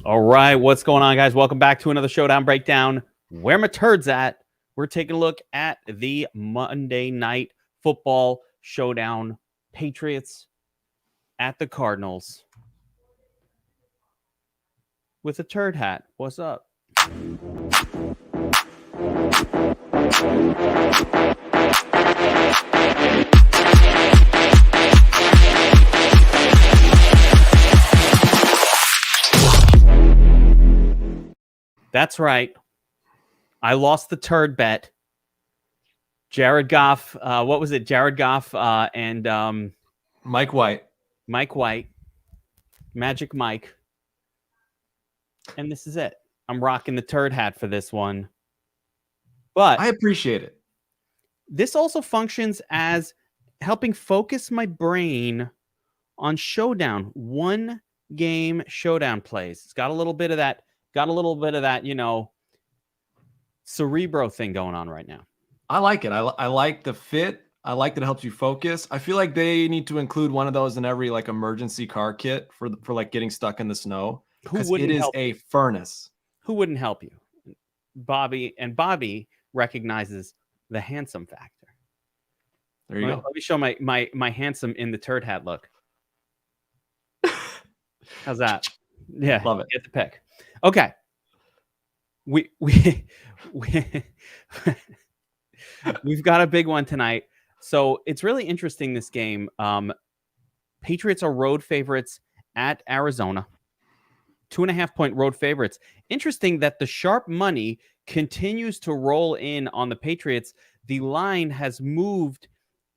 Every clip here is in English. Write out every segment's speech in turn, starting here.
All right, what's going on, guys? Welcome back to another Showdown breakdown. Where my turd's at? We're taking a look at the Monday Night Football Showdown. Patriots at the Cardinals with a turd hat. What's up? That's right. I lost the turd bet. Jared Goff, what was it? Jared Goff and Mike White. Mike White, Magic Mike. And this is it. I'm rocking the turd hat for this one. But I appreciate it. This also functions as helping focus my brain on Showdown. One game Showdown plays. It's got a little bit of that, you know, cerebro thing going on right now. I like it. I like the fit. I like that it helps you focus. I feel like they need to include one of those in every like emergency car kit for like getting stuck in the snow. Because it is a furnace. Who wouldn't help you? Bobby recognizes the handsome factor. There you go. Let me show my handsome in the turd hat look. How's that? Yeah, love it. Get the pick. Okay. We've got a big one tonight. So it's really interesting, this game. Patriots are road favorites at Arizona. 2.5-point road favorites. Interesting that the sharp money continues to roll in on the Patriots. The line has moved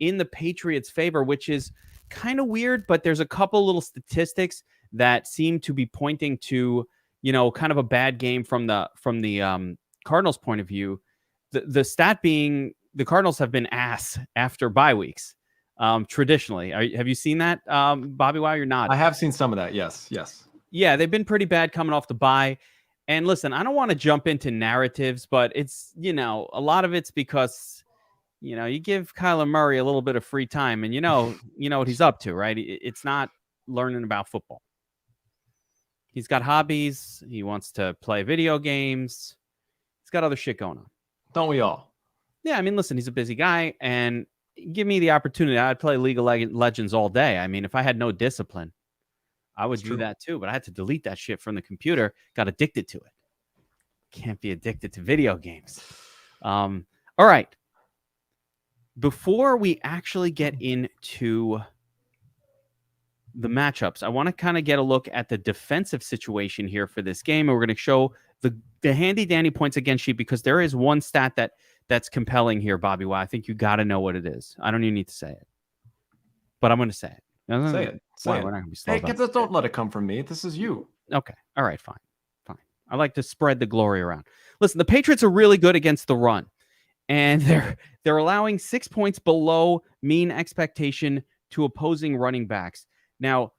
in the Patriots' favor, which is kind of weird, but there's a couple little statistics that seem to be pointing to, you know, kind of a bad game from the Cardinals' point of view. The stat being the Cardinals have been ass after bye weeks. Traditionally, have you seen that, Bobbywow? You're not. I have seen some of that. Yes. Yeah, they've been pretty bad coming off the bye. And listen, I don't want to jump into narratives, but it's, you know, a lot of it's because, you know, you give Kyler Murray a little bit of free time and you know what he's up to, right? It's not learning about football. He's got hobbies. He wants to play video games. He's got other shit going on. Don't we all? Yeah, I mean, listen, he's a busy guy, and give me the opportunity, I'd play League of Legends all day. I mean, if I had no discipline, I would do that too, but I had to delete that shit from the computer. Got addicted to it. Can't be addicted to video games. All right. Before we actually get into the matchups, I want to kind of get a look at the defensive situation here for this game. And we're going to show the handy dandy points against sheet, because there is one stat that's compelling here, Bobby. Wow, I think you got to know what it is. I don't even need to say it, but I'm going to say it. Say it. We're not going to be slow. Hey, don't let it come from me. This is you. Okay. All right. Fine. I like to spread the glory around. Listen, the Patriots are really good against the run, and they're allowing 6 points below mean expectation to opposing running backs. Now,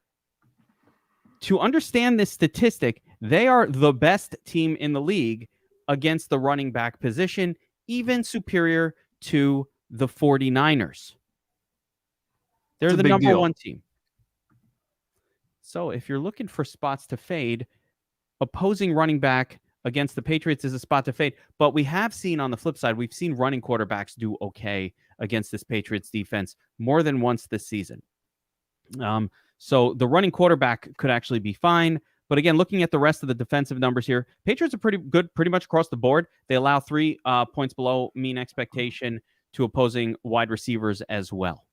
to understand this statistic, they are the best team in the league against the running back position, even superior to the 49ers. They're the number one team. So if you're looking for spots to fade, opposing running back against the Patriots is a spot to fade. But we have seen on the flip side, we've seen running quarterbacks do okay against this Patriots defense more than once this season. So the running quarterback could actually be fine. But again, looking at the rest of the defensive numbers here, Patriots are pretty good pretty much across the board. They allow 3 points below mean expectation to opposing wide receivers as well.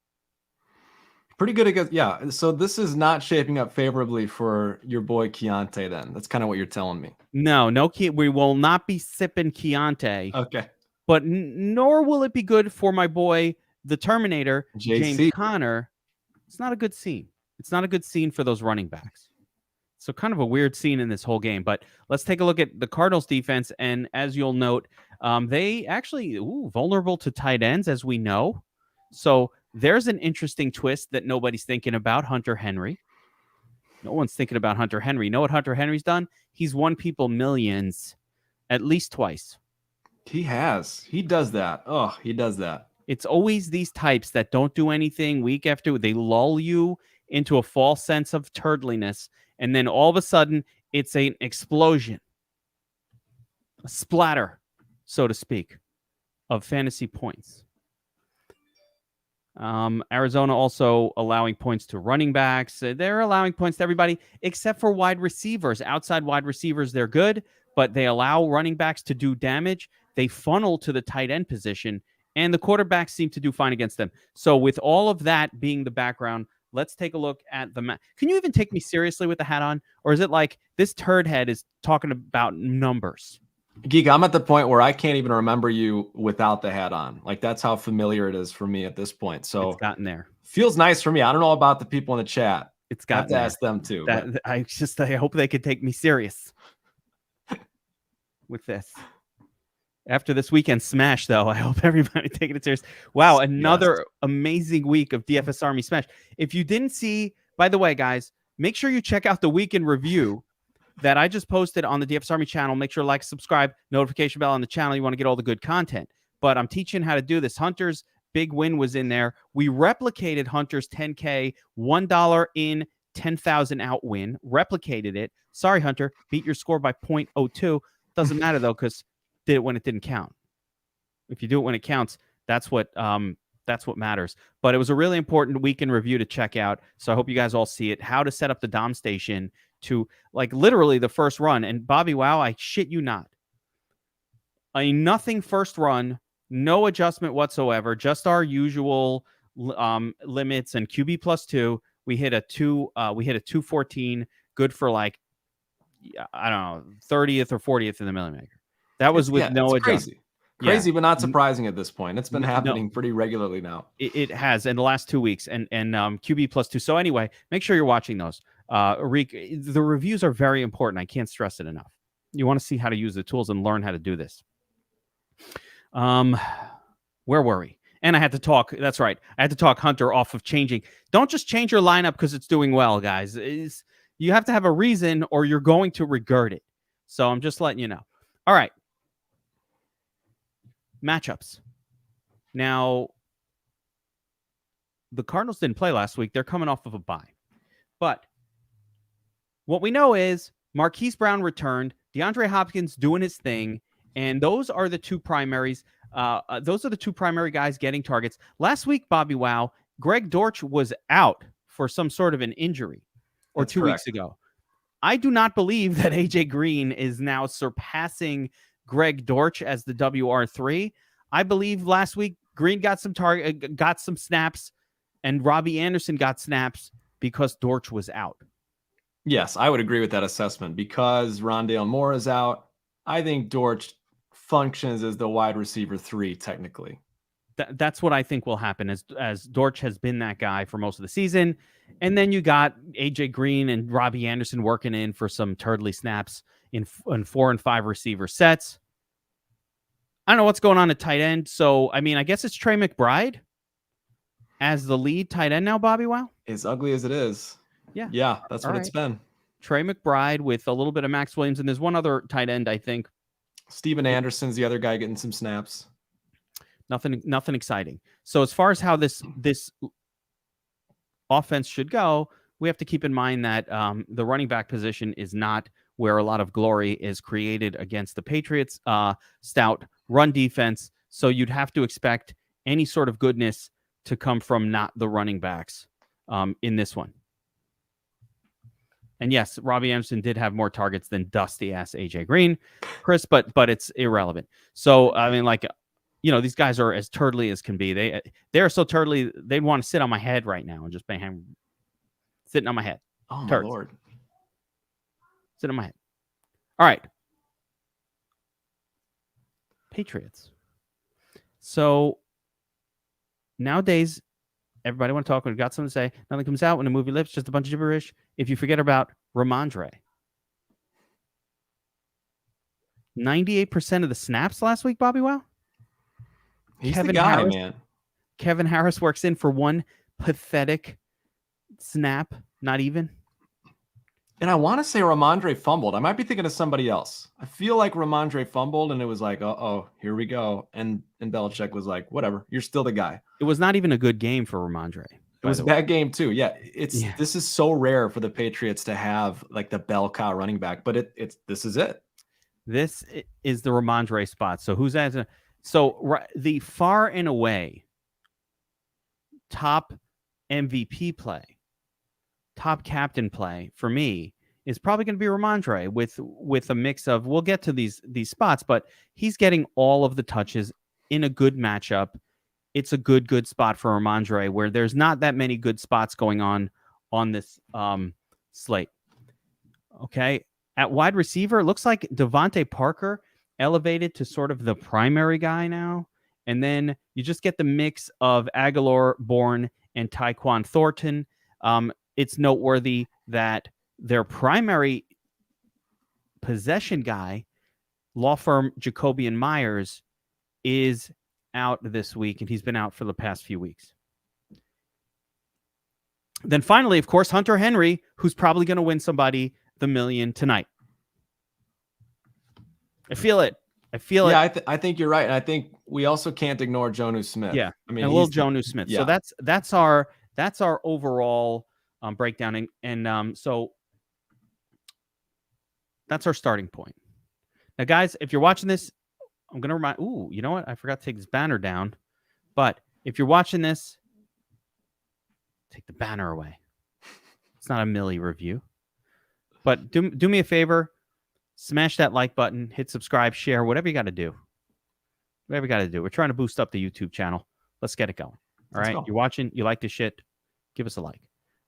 Pretty good against, yeah. So this is not shaping up favorably for your boy Keontae then. That's kind of what you're telling me. No, we will not be sipping Keontae. Okay. But nor will it be good for my boy, the Terminator, James Conner. It's not a good scene. It's not a good scene for those running backs. So kind of a weird scene in this whole game. But let's take a look at the Cardinals defense. And as you'll note, they actually vulnerable to tight ends, as we know. So there's an interesting twist that nobody's thinking about. Hunter Henry. No one's thinking about Hunter Henry. You know what Hunter Henry's done? He's won people millions at least twice. He has. He does that. Oh, he does that. It's always these types that don't do anything week after. They lull you into a false sense of turdliness. And then all of a sudden, It's an explosion, a splatter, so to speak, of fantasy points. Arizona also allowing points to running backs. They're allowing points to everybody except for wide receivers. Outside wide receivers, they're good, but they allow running backs to do damage. They funnel to the tight end position, and the quarterbacks seem to do fine against them. So with all of that being the background, let's take a look at the map. Can you even take me seriously with the hat on? Or is it like this turd head is talking about numbers? Geek, I'm at the point where I can't even remember you without the hat on. Like, that's how familiar it is for me at this point. So it's gotten there. Feels nice for me. I don't know about the people in the chat. It's gotten there. I have to ask them too. I hope they could take me serious with this. After this weekend smash, though, I hope everybody taking it serious. Wow, another amazing week of DFS Army smash. If you didn't see, by the way, guys, make sure you check out the weekend review that I just posted on the DFS Army channel. Make sure to like, subscribe, notification bell on the channel. You want to get all the good content. But I'm teaching how to do this. Hunter's big win was in there. We replicated Hunter's 10K, $1 in, 10,000 out win. Replicated it. Sorry, Hunter. Beat your score by 0.02. Doesn't matter, though, because did it when it didn't count. If you do it when it counts, that's what matters. But it was a really important week in review to check out. So I hope you guys all see it. How to set up the Dom station to, like, literally the first run. And Bobbywow, I shit you not, a nothing first run, no adjustment whatsoever, just our usual limits and QB +2. We hit a 214, good for like, I don't know, 30th or 40th in the Million Maker. That was with no adjustment. Crazy, but not surprising at this point. It's been happening pretty regularly now. It has in the last 2 weeks, and QB +2. So anyway, make sure you're watching those. The reviews are very important. I can't stress it enough. You want to see how to use the tools and learn how to do this. Where were we? And I had to talk. That's right. I had to talk Hunter off of changing. Don't just change your lineup because it's doing well, guys. You have to have a reason or you're going to regret it. So I'm just letting you know. All right. Matchups. Now, the Cardinals didn't play last week. They're coming off of a bye. But what we know is Marquise Brown returned, DeAndre Hopkins doing his thing, and those are the two primaries. Those are the two primary guys getting targets. Last week, Bobbywow, Greg Dortch was out for some sort of an injury, or That's 2 weeks ago. I do not believe that AJ Green is now surpassing Greg Dortch as the WR3. I believe last week Green got some snaps, and Robbie Anderson got snaps because Dortch was out. Yes, I would agree with that assessment. Because Rondale Moore is out, I think Dortch functions as the wide receiver 3 technically. That's what I think will happen, as Dortch has been that guy for most of the season. And then you got AJ Green and Robbie Anderson working in for some turdly snaps in 4 and 5 receiver sets. I don't know what's going on at tight end. So, I mean, I guess it's Trey McBride as the lead tight end now, Bobbywow. As ugly as it is. Yeah, that's what it's been. Trey McBride with a little bit of Max Williams, and there's one other tight end, I think. Steven Anderson's the other guy getting some snaps. Nothing exciting. So as far as how this offense should go, we have to keep in mind that the running back position is not where a lot of glory is created against the Patriots' stout run defense. So you'd have to expect any sort of goodness to come from not the running backs in this one. And yes, Robbie Anderson did have more targets than dusty-ass AJ Green, Chris, but it's irrelevant. So, I mean, like, you know, these guys are as turtly as can be. They're so turtly, they'd want to sit on my head right now and just bang, sitting on my head. Oh, my Lord. Sit on my head. All right. Patriots. So, nowadays, everybody want to talk. We've got something to say. Nothing comes out when a movie lips, just a bunch of gibberish. If you forget about Ramondre. 98% of the snaps last week, Bobbywow. He's Kevin the guy, Harris, man. Kevin Harris works in for one pathetic snap, not even. And I want to say Ramondre fumbled. I might be thinking of somebody else. I feel like Ramondre fumbled, and it was like, uh-oh, here we go. And Belichick was like, whatever, you're still the guy. It was not even a good game for Ramondre. It was a bad game too. Yeah, this is so rare for the Patriots to have like the bell cow running back, but this is it. This is the Ramondre spot. So who's as the far and away top MVP play, top captain play for me is probably going to be Ramondre with a mix of, we'll get to these spots, but he's getting all of the touches in a good matchup. It's a good spot for Ramondre where there's not that many good spots going on this slate. Okay. At wide receiver, it looks like Devontae Parker elevated to sort of the primary guy now. And then you just get the mix of Aguilar, Bourne, and Tyquan Thornton. It's noteworthy that their primary possession guy, law firm Jacobian Myers, is out this week, and he's been out for the past few weeks. Then finally, of course, Hunter Henry, who's probably going to win somebody the million tonight. I feel it. Yeah, I think you're right, and I think we also can't ignore Jonnu Smith. Yeah, I mean, a little Jonnu Smith. Yeah. So that's our overall breakdown, and so that's our starting point. Now, guys, if you're watching this, I'm going to remind... Ooh, you know what? I forgot to take this banner down. But if you're watching this, take the banner away. It's not a Millie review. But do me a favor. Smash that like button. Hit subscribe, share, whatever you got to do. Whatever you got to do. We're trying to boost up the YouTube channel. Let's get it going. All right? You're watching. You like this shit. Give us a like.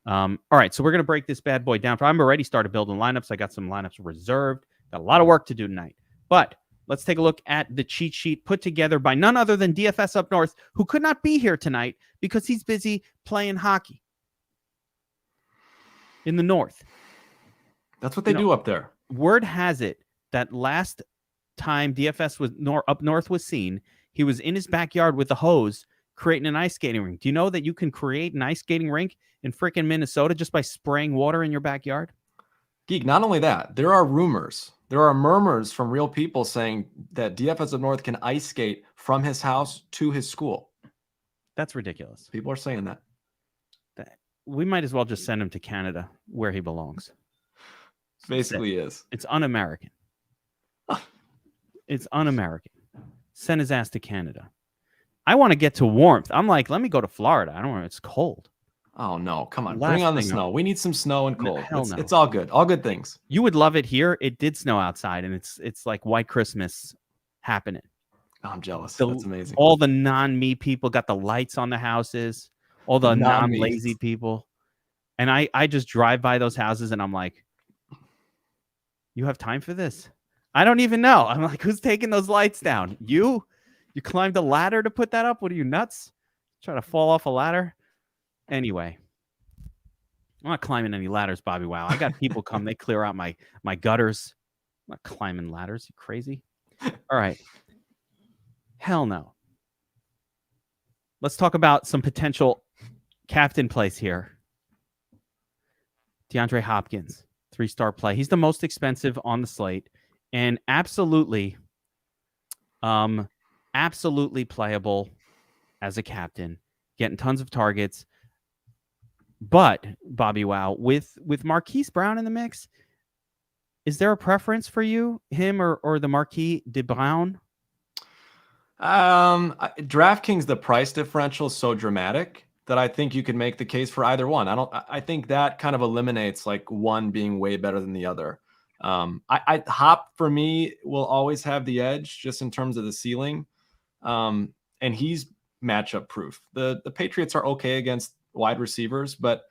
All right. So we're going to break this bad boy down. I'm already started building lineups. I got some lineups reserved. Got a lot of work to do tonight. But let's take a look at the cheat sheet put together by none other than DFS Up North, who could not be here tonight because he's busy playing hockey in the North. That's what they do up there. Word has it that last time DFS was up north was seen, he was in his backyard with a hose creating an ice skating rink. Do you know that you can create an ice skating rink in freaking Minnesota just by spraying water in your backyard? Geek, not only that, there are rumors. There are murmurs from real people saying that DFS Up North can ice skate from his house to his school. That's ridiculous. People are saying that. We might as well just send him to Canada where he belongs. Basically is. It's un-American. It's un-American. Send his ass to Canada. I want to get to warmth. I'm like, let me go to Florida. I don't want. It's cold. Oh no! Come on, bring on the snow. We need some snow and cold. No, it's all good. All good things. You would love it here. It did snow outside, and it's like White Christmas happening. Oh, I'm jealous. That's amazing. All the non-me people got the lights on the houses. All the non-lazy people, and I just drive by those houses, and I'm like, you have time for this? I don't even know. I'm like, who's taking those lights down? You climbed a ladder to put that up? What are you, nuts? Trying to fall off a ladder? Anyway, I'm not climbing any ladders, Bobbywow. I got people come. They clear out my gutters. I'm not climbing ladders. You crazy? All right. Hell no. Let's talk about some potential captain plays here. DeAndre Hopkins, 3-star play. He's the most expensive on the slate and absolutely playable as a captain, getting tons of targets. But Bobbywow, with Marquise Brown in the mix, is there a preference for you, him or the Marquis de Brown? DraftKings, the price differential is so dramatic that I think you could make the case for either one. I think that kind of eliminates like one being way better than the other. Hop for me will always have the edge just in terms of the ceiling. And he's matchup proof. The Patriots are okay against wide receivers, but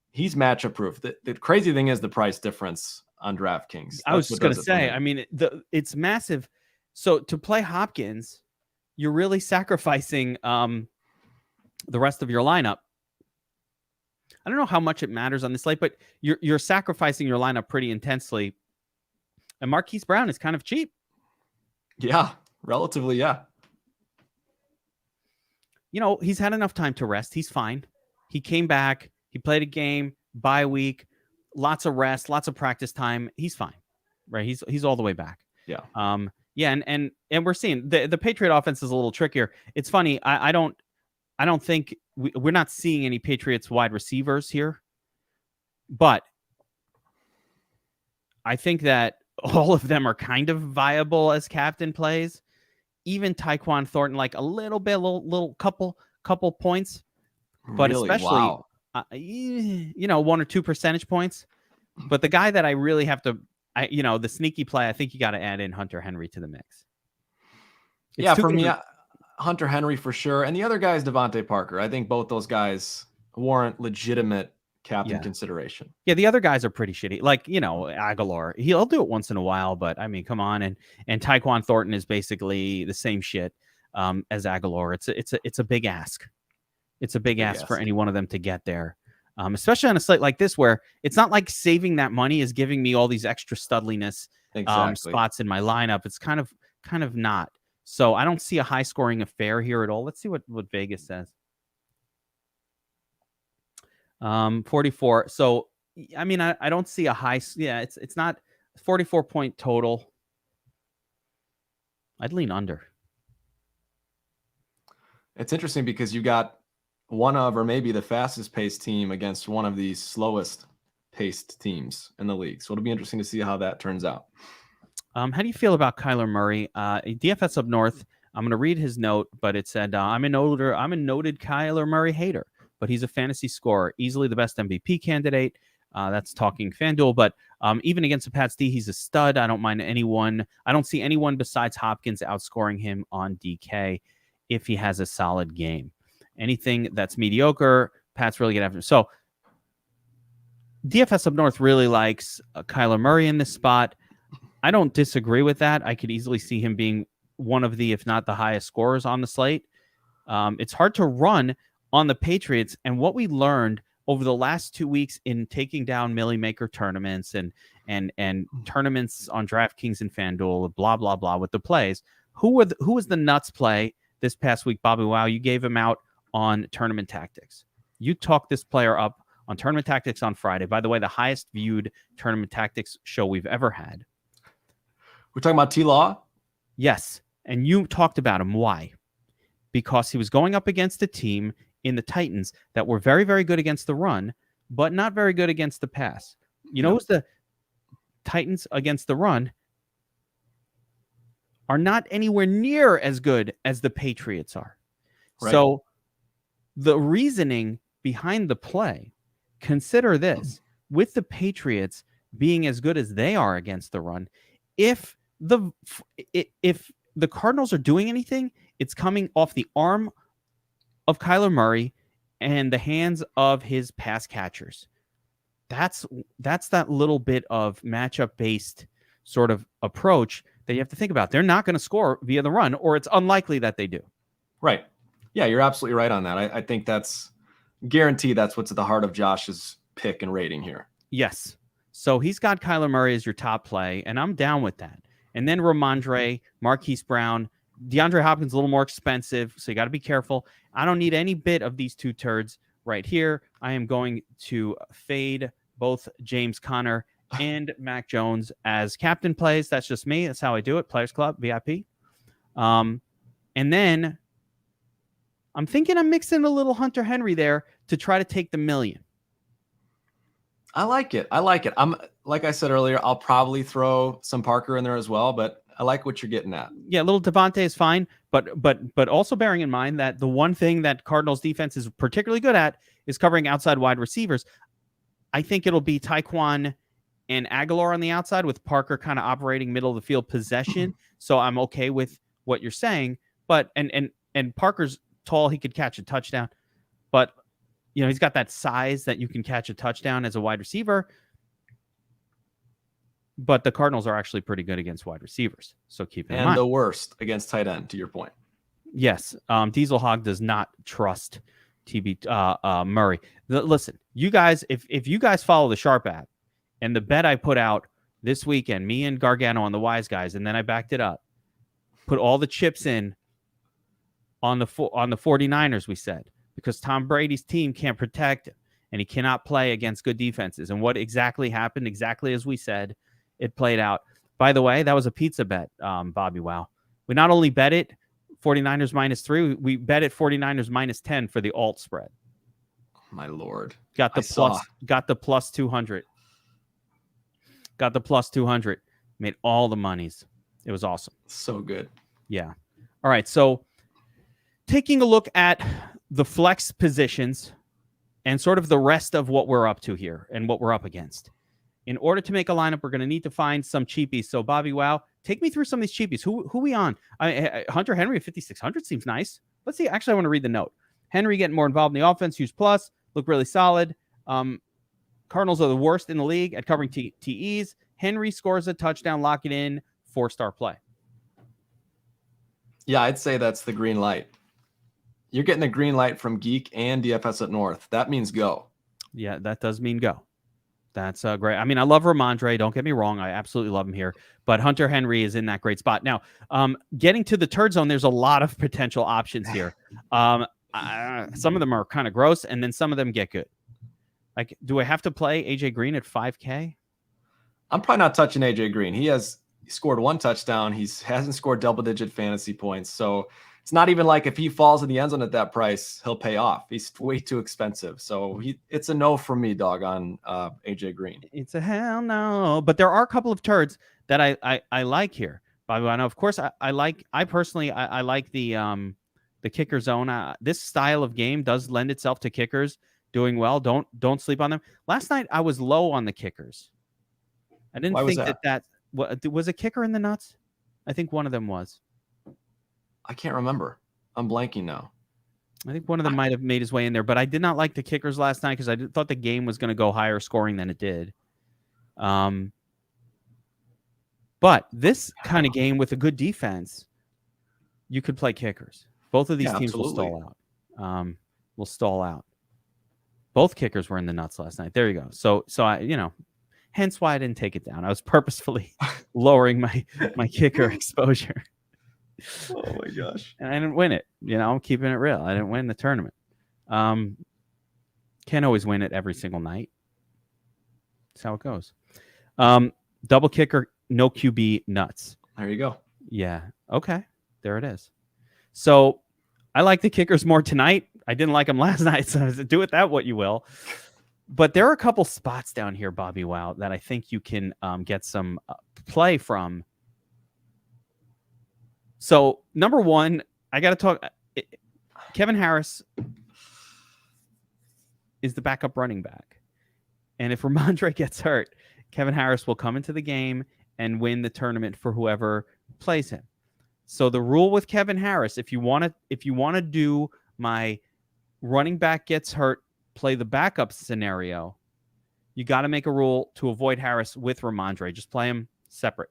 he's matchup proof. The crazy thing is the price difference on DraftKings. I was just going to say, I mean, it's massive. So to play Hopkins, you're really sacrificing the rest of your lineup. I don't know how much it matters on this slate, but you're sacrificing your lineup pretty intensely. And Marquise Brown is kind of cheap. Yeah, relatively, yeah. You know, he's had enough time to rest. He's fine. He came back. He played a game, bye week, lots of rest, lots of practice time. He's fine, right? He's all the way back. Yeah. Yeah, and we're seeing the Patriot offense is a little trickier. It's funny. I don't I don't think we're not seeing any Patriots wide receivers here, but I think that all of them are kind of viable as captain plays. Even Tyquan Thornton, like a little bit, little couple points, but Really? especially, Wow. 1 or 2 percentage points. But the guy that I really have to, the sneaky play, I think you got to add in Hunter Henry to the mix. For me, Hunter Henry for sure. And the other guy is Devontae Parker. I think both those guys warrant legitimate captain consideration. Yeah, the other guys are pretty shitty. Like, Aguilar, he'll do it once in a while, but I mean, come on. And Tyquan Thornton is basically the same shit as Aguilar. It's a big ask. It's a big ask for any one of them to get there. Especially on a slate like this, where it's not like saving that money is giving me all these extra studliness spots in my lineup. It's kind of not. So I don't see a high scoring affair here at all. Let's see what Vegas says. 44. So, I mean, I don't see a high. Yeah, it's not 44 point total. I'd lean under. It's interesting because you got one of, or maybe the fastest paced team against one of the slowest paced teams in the league. So it'll be interesting to see how that turns out. How do you feel about Kyler Murray? DFS Up North, I'm going to read his note, but it said, I'm a noted Kyler Murray hater, but he's a fantasy scorer, easily the best MVP candidate. That's talking FanDuel, but even against the Pats D, he's a stud. I don't mind anyone. I don't see anyone besides Hopkins outscoring him on DK if he has a solid game. Anything that's mediocre, Pats really get after him. So DFS Up North really likes Kyler Murray in this spot. I don't disagree with that. I could easily see him being one of the, if not the highest scorers on the slate. It's hard to run on the Patriots. And what we learned over the last 2 weeks in taking down Millie Maker tournaments and tournaments on DraftKings and FanDuel, blah, blah, blah, with the plays. Who was the nuts play this past week? Bobbywow, you gave him out on Tournament Tactics. You talked this player up on Tournament Tactics on Friday. By the way, the highest viewed Tournament Tactics show we've ever had. We're talking about T-Law? Yes. And you talked about him. Why? Because he was going up against a team in the Titans that were very, very good against the run, but not very good against the pass. You know, the Titans against the run are not anywhere near as good as the Patriots are. Right. So the reasoning behind the play, consider this, with the Patriots being as good as they are against the run, if the Cardinals are doing anything, it's coming off the arm of Kyler Murray and the hands of his pass catchers. That's that little bit of matchup-based sort of approach that you have to think about. They're not going to score via the run, or it's unlikely that they do. Right. Yeah, you're absolutely right on that. I think that's guaranteed. That's what's at the heart of Josh's pick and rating here. Yes. So he's got Kyler Murray as your top play, and I'm down with that. And then Ramondre, Marquise Brown, DeAndre Hopkins, a little more expensive, so you got to be careful. I don't need any bit of these two turds right here. I am going to fade both James Conner and Mac Jones as captain plays. That's just me. That's how I do it. Players Club, VIP. And then I'm thinking I'm mixing a little Hunter Henry there to try to take the million. I like it. I'm, like I said earlier, I'll probably throw some Parker in there as well, but I like what you're getting at. Yeah, little Devontae is fine, but also bearing in mind that the one thing that Cardinals defense is particularly good at is covering outside wide receivers. I think it'll be Tyquan and Aguilar on the outside with Parker kind of operating middle of the field possession. So I'm okay with what you're saying, but and Parker's tall, he could catch a touchdown, but you know, he's got that size that you can catch a touchdown as a wide receiver. But the Cardinals are actually pretty good against wide receivers. So keep it in mind. And the worst against tight end, to your point. Yes. Diesel Hog does not trust Murray. Listen, you guys, if you guys follow the Sharp app and the bet I put out this weekend, me and Gargano on the Wise Guys, and then I backed it up, put all the chips in on the 49ers, we said, because Tom Brady's team can't protect him and he cannot play against good defenses. And what exactly happened, exactly as we said, it played out. By the way, that was a pizza bet, Bobby Wow. We not only bet it 49ers -3. We bet at 49ers -10 for the alt spread. My Lord. Got the plus 200. Got the plus 200. Made all the monies. It was awesome. So good. Yeah. All right. So taking a look at the flex positions and sort of the rest of what we're up to here and what we're up against. In order to make a lineup, we're going to need to find some cheapies. So Bobbywow, take me through some of these cheapies. Who we on? Hunter Henry at 5,600 seems nice. Let's see. Actually, I want to read the note. Henry getting more involved in the offense. Use plus. Look really solid. Cardinals are the worst in the league at covering TEs. Henry scores a touchdown. Lock it in. 4-star play. Yeah, I'd say that's the green light. You're getting the green light from Geek and DFS North. That means go. Yeah, that does mean go. That's great. I mean, I love Ramondre. Don't get me wrong. I absolutely love him here. But Hunter Henry is in that great spot. Now, getting to the turd zone, there's a lot of potential options here. Some of them are kind of gross, and then some of them get good. Like, do I have to play AJ Green at 5K? I'm probably not touching AJ Green. He scored 1 touchdown. He hasn't scored double-digit fantasy points. So it's not even like if he falls in the end zone at that price, he'll pay off. He's way too expensive. So it's a no from me, dog, on AJ Green. It's a hell no. But there are a couple of turds that I like here. Bobby, I know, of course, I personally like the kicker zone. This style of game does lend itself to kickers doing well. Don't sleep on them. Last night I was low on the kickers. I didn't think that was a kicker in the nuts. I think one of them was. I can't remember. I'm blanking now. I think one of them might have made his way in there, but I did not like the kickers last night because I thought the game was going to go higher scoring than it did. But this kind of game with a good defense, you could play kickers. Both of these teams will stall out. Both kickers were in the nuts last night. There you go. So I, hence why I didn't take it down. I was purposefully lowering my kicker exposure. Oh my gosh. And I didn't win it. I'm keeping it real. I didn't win the tournament. Can't always win it every single night. That's how it goes. Double kicker, no QB, nuts. There you go. Yeah. Okay. There it is. So I like the kickers more tonight. I didn't like them last night, so do with that what you will. But there are a couple spots down here, Bobbywow, that I think you can get some play from. So, number one, I got to talk. Kevin Harris is the backup running back. And if Ramondre gets hurt, Kevin Harris will come into the game and win the tournament for whoever plays him. So the rule with Kevin Harris, if you want to do my running back gets hurt, play the backup scenario, you got to make a rule to avoid Harris with Ramondre. Just play him separate.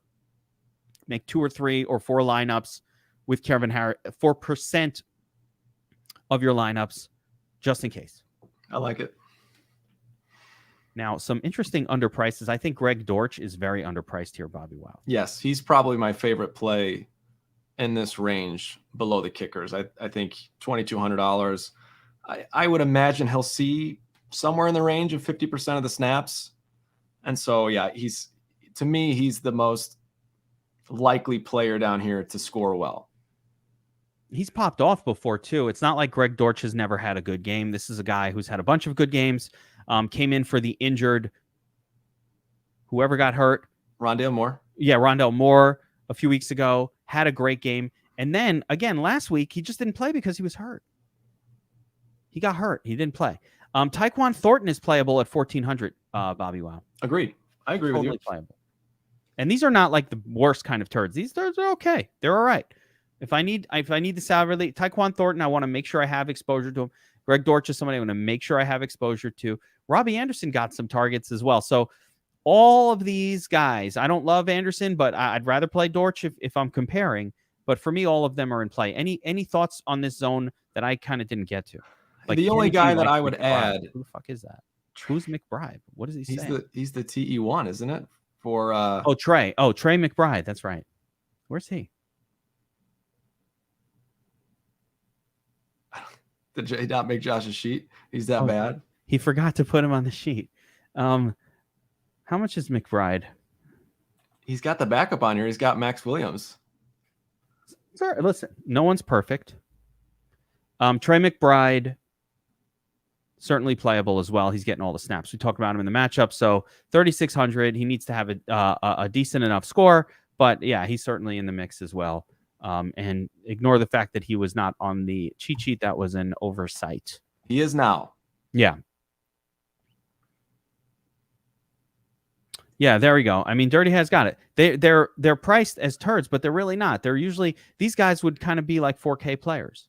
Make 2 or 3 or 4 lineups with Kevin Harris, 4% of your lineups, just in case. I like it. Now, some interesting underprices. I think Greg Dortch is very underpriced here, Bobbywow. Yes, he's probably my favorite play in this range below the kickers. I think $2,200. I would imagine he'll see somewhere in the range of 50% of the snaps. And so, yeah, he's the most likely player down here to score well. He's popped off before, too. It's not like Greg Dortch has never had a good game. This is a guy who's had a bunch of good games, came in for the injured, whoever got hurt. Rondale Moore. Yeah, Rondale Moore a few weeks ago, had a great game. And then, again, last week, he just didn't play because he was hurt. He got hurt. He didn't play. Tyquan Thornton is playable at 1,400, Bobbywow. Agreed. I agree with you. Playable. And these are not like the worst kind of turds. These turds are okay. They're all right. If I need the salary, Tyquan Thornton, I want to make sure I have exposure to him. Greg Dortch is somebody I want to make sure I have exposure to. Robbie Anderson got some targets as well. So all of these guys, I don't love Anderson, but I'd rather play Dortch if I'm comparing. But for me, all of them are in play. Any thoughts on this zone that I kind of didn't get to? Like the only guy that I would add. Who the fuck is that? Who's McBride? What is he saying? He's the TE1, isn't it? For Trey. Oh, Trey McBride. That's right. Where's he? Did Jay not make Josh's sheet? He's that bad. He forgot to put him on the sheet. How much is McBride? He's got the backup on here. He's got Max Williams. Sorry, listen, no one's perfect. Trey McBride, certainly playable as well. He's getting all the snaps. We talked about him in the matchup. So 3,600. He needs to have a decent enough score. But yeah, he's certainly in the mix as well. And ignore the fact that he was not on the cheat sheet. That was an oversight. He is now. Yeah. Yeah, there we go. I mean, Dirty has got it. They're priced as turds, but they're really not. They're usually, these guys would kind of be like 4K players.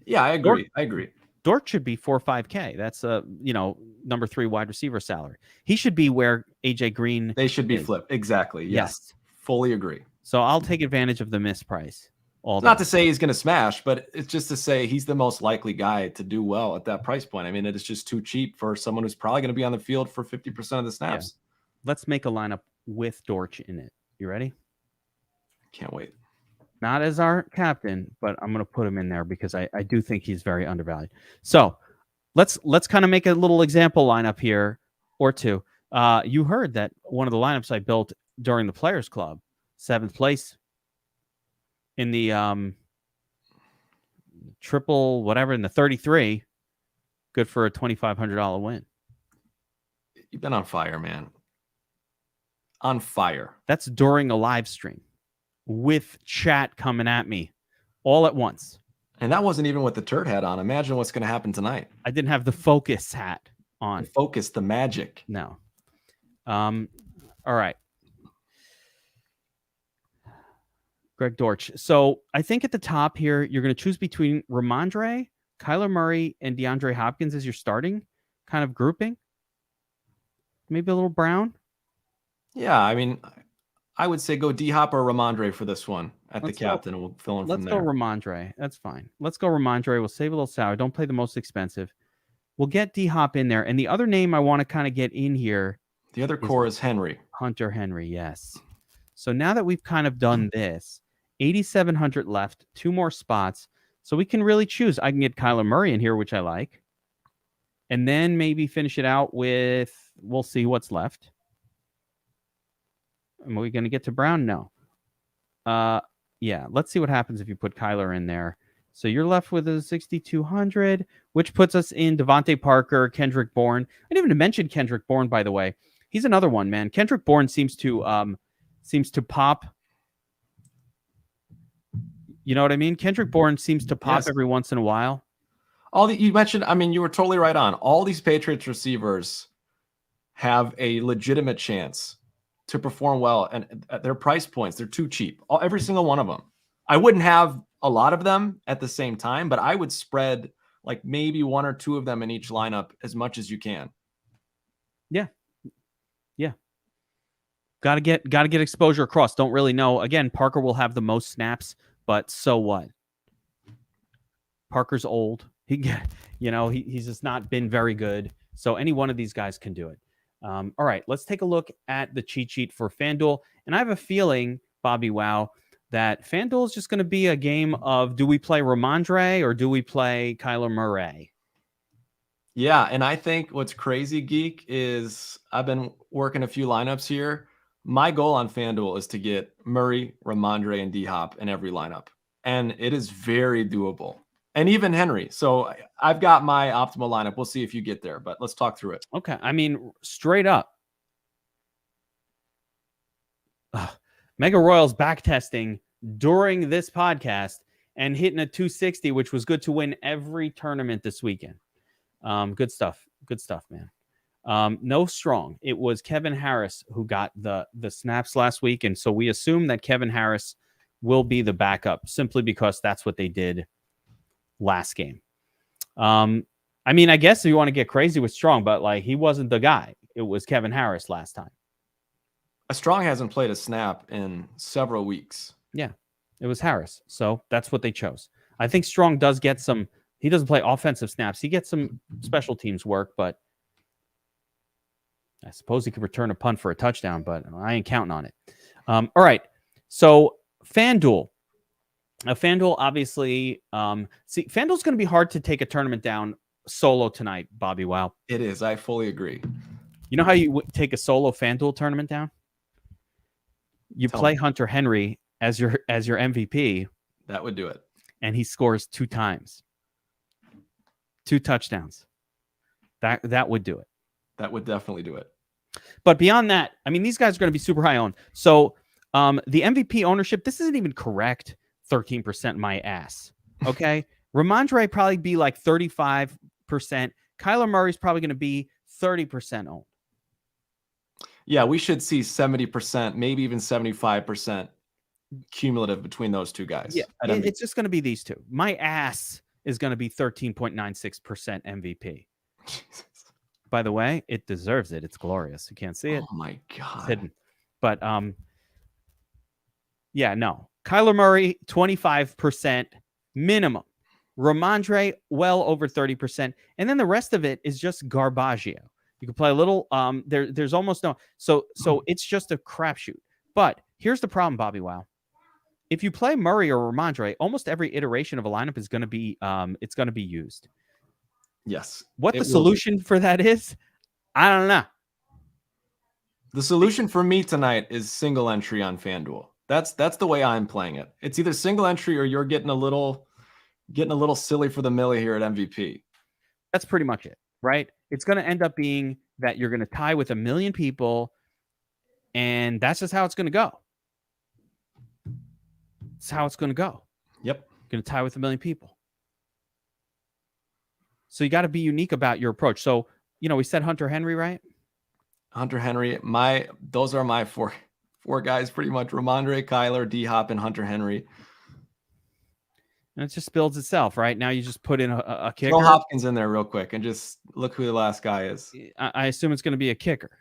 Yeah, I agree. Dort should be 4 or 5K. That's number 3 wide receiver salary. He should be where AJ Green. They should be flipped. Exactly. Yes. Fully agree. So I'll take advantage of the misprice. Not to say he's going to smash, but it's just to say he's the most likely guy to do well at that price point. I mean, it is just too cheap for someone who's probably going to be on the field for 50% of the snaps. Yeah. Let's make a lineup with Dortch in it. You ready? Can't wait. Not as our captain, but I'm going to put him in there because I do think he's very undervalued. So let's kind of make a little example lineup here or two. You heard that one of the lineups I built during the Players Club, 7th place in the triple whatever in the 33, good for a $2,500 win. You've been on fire, man. On fire. That's during a live stream with chat coming at me all at once. And that wasn't even with the turd hat on. Imagine what's going to happen tonight. I didn't have the focus hat on. The focus, the magic. No. All right. Greg Dortch. So I think at the top here, you're going to choose between Ramondre, Kyler Murray, and DeAndre Hopkins as your starting kind of grouping. Maybe a little Brown. Yeah, I mean, I would say go D-Hop or Ramondre for this one at the captain, and we'll fill in from there. Let's go Ramondre. That's fine. Let's go Ramondre. We'll save a little salary. Don't play the most expensive. We'll get D-Hop in there. And the other name I want to kind of get in here. The other core is Henry. Hunter Henry, yes. So now that we've kind of done this, 8,700 left, 2 more spots. So we can really choose. I can get Kyler Murray in here, which I like. And then maybe finish it out with, we'll see what's left. Am we going to get to Brown? No. Yeah, let's see what happens if you put Kyler in there. So you're left with a 6,200, which puts us in Devontae Parker, Kendrick Bourne. I didn't even mention Kendrick Bourne, by the way. He's another one, man. Kendrick Bourne seems to pop. You know what I mean? Kendrick Bourne seems to pop every once in a while. You mentioned, I mean, you were totally right on. All these Patriots receivers have a legitimate chance to perform well, and at their price points, they're too cheap. Every single one of them. I wouldn't have a lot of them at the same time, but I would spread like maybe 1 or 2 of them in each lineup as much as you can. Yeah. Gotta get exposure across. Don't really know. Again, Parker will have the most snaps, but so what? Parker's old. He's just not been very good. So any one of these guys can do it. All right, let's take a look at the cheat sheet for FanDuel. And I have a feeling, Bobbywow, that FanDuel is just going to be a game of, do we play Ramondre or do we play Kyler Murray? Yeah, and I think what's crazy, Geek, is I've been working a few lineups here. My goal on FanDuel is to get Murray, Ramondre, and D-Hop in every lineup. And it is very doable. And even Henry. So I've got my optimal lineup. We'll see if you get there, but let's talk through it. Okay. I mean, straight up. Mega Royals back testing during this podcast and hitting a 260, which was good to win every tournament this weekend. Good stuff. Good stuff, man. No strong. It was Kevin Harris who got the snaps last week. And so we assume that Kevin Harris will be the backup simply because that's what they did last game. I mean, I guess if you want to get crazy with Strong, but like he wasn't the guy. It was Kevin Harris last time. Strong hasn't played a snap in several weeks. Yeah, it was Harris. So that's what they chose. I think Strong does get some. He doesn't play offensive snaps. He gets some special teams work, but I suppose he could return a punt for a touchdown, but I ain't counting on it. All right. So FanDuel. FanDuel, obviously, FanDuel's going to be hard to take a tournament down solo tonight, Bobbywow. It is. I fully agree. You know how you take a solo FanDuel tournament down? You play Hunter Henry as your MVP, that would do it. And he scores 2 times, 2 touchdowns. That would do it. That would definitely do it. But beyond that, I mean, these guys are going to be super high owned. So the MVP ownership, this isn't even correct. 13% my ass. Okay. Ramondre probably be like 35%. Kyler Murray's probably going to be 30% owned. Yeah, we should see 70%, maybe even 75% cumulative between those two guys. Yeah, it's just going to be these two. My ass is going to be 13.96% MVP. Jesus. By the way, it deserves it. It's glorious. You can't see it. Oh my God. It's hidden. But yeah, no. Kyler Murray, 25% minimum. Ramondre, well over 30%. And then the rest of it is just garbaggio. You can play a little. There's almost no. So it's just a crapshoot. But here's the problem, Bobbywow. If you play Murray or Ramondre, almost every iteration of a lineup is going to be it's going to be used. Yes. What the solution for that is, I don't know. The solution for me tonight is single entry on FanDuel. That's the way I'm playing it. It's either single entry or you're getting a little silly for the milli here at MVP. That's pretty much it, right? It's going to end up being that you're going to tie with 1 million people, and that's just how it's going to go. It's how it's going to go. Yep. Going to tie with 1 million people. So you got to be unique about your approach. So, we said Hunter Henry, right? Hunter Henry, those are my four guys pretty much. Ramondre, Kyler, D-Hop, and Hunter Henry. And it just builds itself, right? Now you just put in a kicker. Throw Hopkins in there real quick and just look who the last guy is. I assume it's going to be a kicker.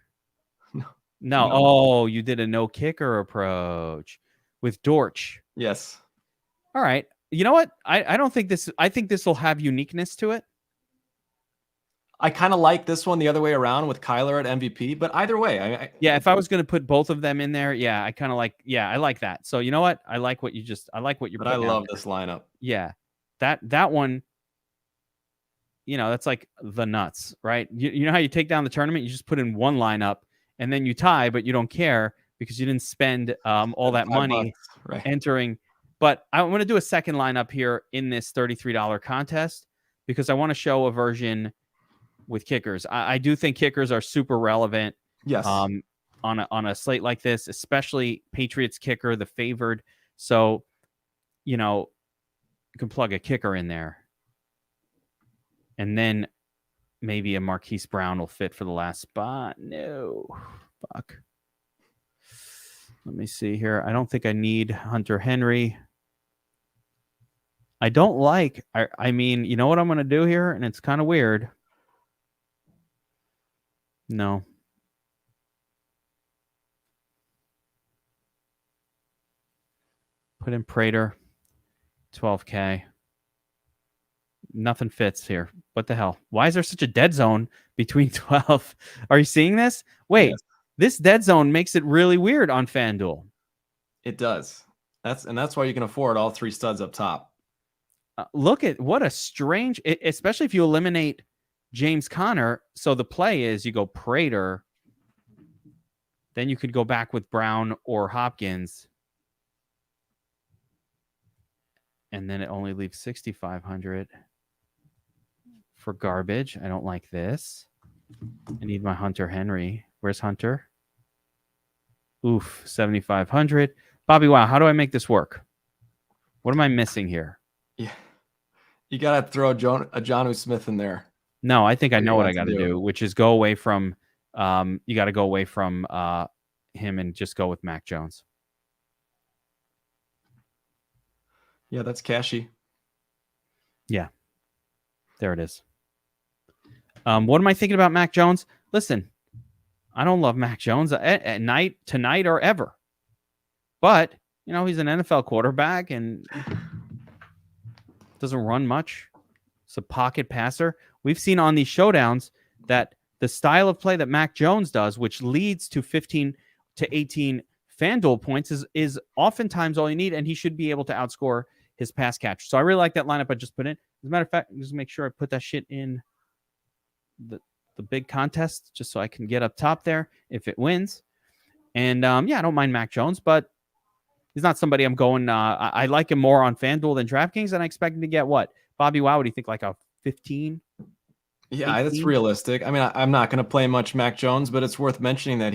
No. Oh, you did a no kicker approach with Dortch. Yes. All right. You know what? I don't think this. I think this will have uniqueness to it. I kind of like this one the other way around with Kyler at MVP, but either way, if I was going to put both of them in there, I kind of like. Yeah, I like that. So you know what? I like what you're. But I love this lineup. Yeah, that one. That's like the nuts, right? You know how you take down the tournament? You just put in one lineup and then you tie, but you don't care because you didn't spend all that money entering. But I'm going to do a second lineup here in this $33 contest because I want to show a version with kickers. I do think kickers are super relevant. Yes. On a slate like this, especially Patriots kicker, the favored. So, you can plug a kicker in there. And then maybe a Marquise Brown will fit for the last spot. No. Fuck. Let me see here. I don't think I need Hunter Henry. I don't like... I mean, you know what I'm going to do here? And it's kind of weird. No. Put in Prater. 12K. Nothing fits here. What the hell? Why is there such a dead zone between 12? Are you seeing this? Wait, yes. This dead zone makes it really weird on FanDuel. It does. That's why you can afford all 3 studs up top. Look at what a strange, especially if you eliminate James Conner. So the play is you go Prater, then you could go back with Brown or Hopkins. And then it only leaves 6,500 for garbage. I don't like this. I need my Hunter Henry. Where's Hunter? Oof, 7,500. Bobbywow, how do I make this work? What am I missing here? Yeah, you gotta throw a Jonnu Smith in there. No, I think I know what I got to do, which is go away from. You got to go away from him and just go with Mac Jones. Yeah, that's cashy. Yeah. There it is. What am I thinking about Mac Jones? Listen, I don't love Mac Jones at night, tonight, or ever. But, he's an NFL quarterback and doesn't run much. It's a pocket passer. We've seen on these showdowns that the style of play that Mac Jones does, which leads to 15 to 18 FanDuel points, is oftentimes all you need, and he should be able to outscore his pass catch. So I really like that lineup I just put in. As a matter of fact, just make sure I put that shit in the big contest just so I can get up top there if it wins. And I don't mind Mac Jones, but He's not somebody I'm going. I like him more on FanDuel than DraftKings, and I expect him to get what? Bobbywow, what do you think? Like a 15? Yeah, 18? that's realistic. I mean, I'm not going to play much Mac Jones, but it's worth mentioning that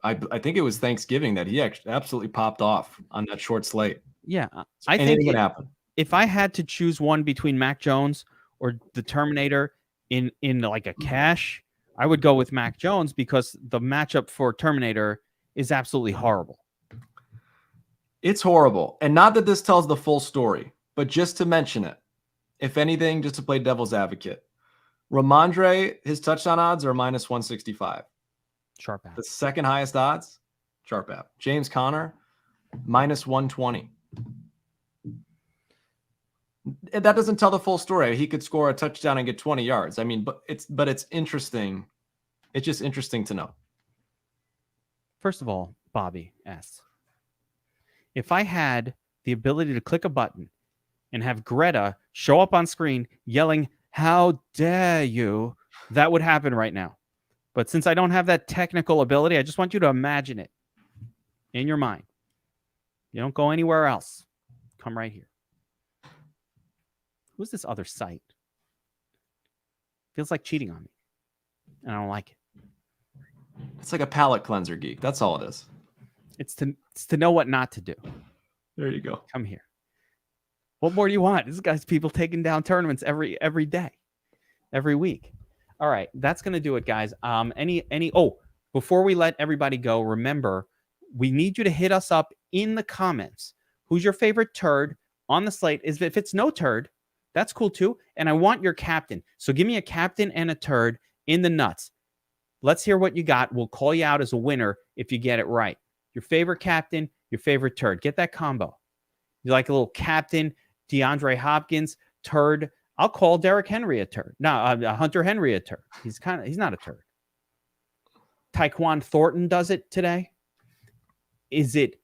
I think it was Thanksgiving that he actually absolutely popped off on that short slate. Yeah, I think anything can happen. If I had to choose one between Mac Jones or the Terminator in like a cash, I would go with Mac Jones because the matchup for Terminator is absolutely horrible. It's horrible. And not that this tells the full story, but just to mention it, if anything, just to play devil's advocate. Ramondre, his touchdown odds are minus 165. Sharp app. The second highest odds, sharp app. James Conner, minus 120. That doesn't tell the full story. He could score a touchdown and get 20 yards. I mean, but it's interesting. It's just interesting to know. First of all, Bobby asks, if I had the ability to click a button and have Greta show up on screen yelling, "How dare you?" that would happen right now. But since I don't have that technical ability, I just want you to imagine it in your mind. You don't go anywhere else. Come right here. Who's this other site? Feels like cheating on me. And I don't like it. It's like a palate cleanser, Geek. That's all it is. It's to know what not to do. There you go. Come here. What more do you want? This guy's people taking down tournaments every day, every week. All right, that's gonna do it, guys. Before we let everybody go, remember, we need you to hit us up in the comments. Who's your favorite turd on the slate? If it's no turd, that's cool too. And I want your captain. So give me a captain and a turd in the nuts. Let's hear what you got. We'll call you out as a winner if you get it right. Your favorite captain, your favorite turd. Get that combo. You like a little captain, DeAndre Hopkins, turd. I'll call Derrick Henry a turd. No, Hunter Henry a turd. He's not a turd. Tyquan Thornton does it today. Is it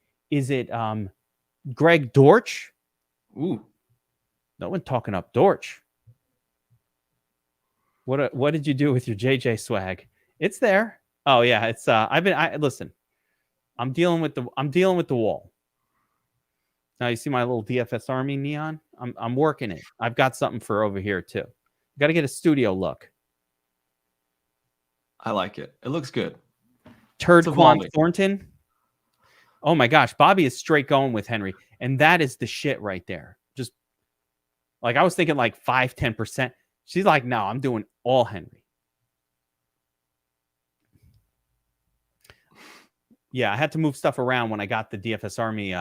Greg Dortch? Ooh. No one talking up Dortch. What did you do with your JJ swag? It's there. Oh yeah, it's listen. I'm dealing with the wall. Now you see my little DFS Army neon? I'm working it. I've got something for over here too. Got to get a studio look. I like it. It looks good. Quan Thornton. Oh my gosh, Bobby is straight going with Henry, and that is the shit right there. Just like I was thinking, like 5-10%. She's like, no, I'm doing all Henry. Yeah, I had to move stuff around when I got the DFS Army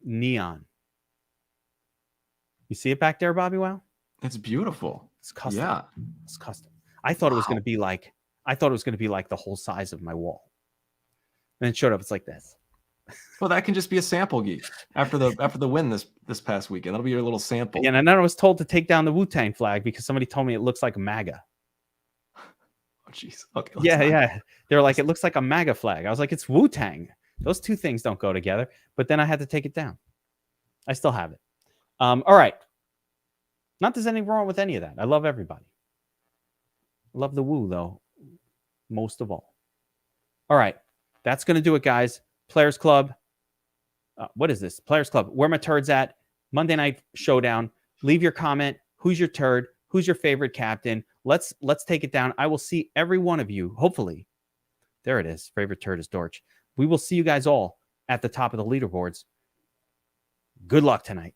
neon. You see it back there, Bobbywow? It's beautiful. It's custom. Yeah, it's custom. I thought it was going to be like the whole size of my wall. And it showed up. It's like this. Well, that can just be a sample, Geek. After the win this past weekend, that'll be your little sample. Yeah, and then I was told to take down the Wu-Tang flag because somebody told me it looks like a MAGA. Oh, jeez. Okay. Yeah. They're like, it looks like a MAGA flag. I was like, it's Wu-Tang. Those two things don't go together. But then I had to take it down. I still have it. All right. Not there's anything wrong with any of that. I love everybody. I love the Wu, though, most of all. All right. That's going to do it, guys. Players Club. What is this? Players Club. Where my turds at? Monday Night Showdown. Leave your comment. Who's your turd? Who's your favorite captain? Let's take it down. I will see every one of you, hopefully. There it is. Favorite turd is Dortch. We will see you guys all at the top of the leaderboards. Good luck tonight.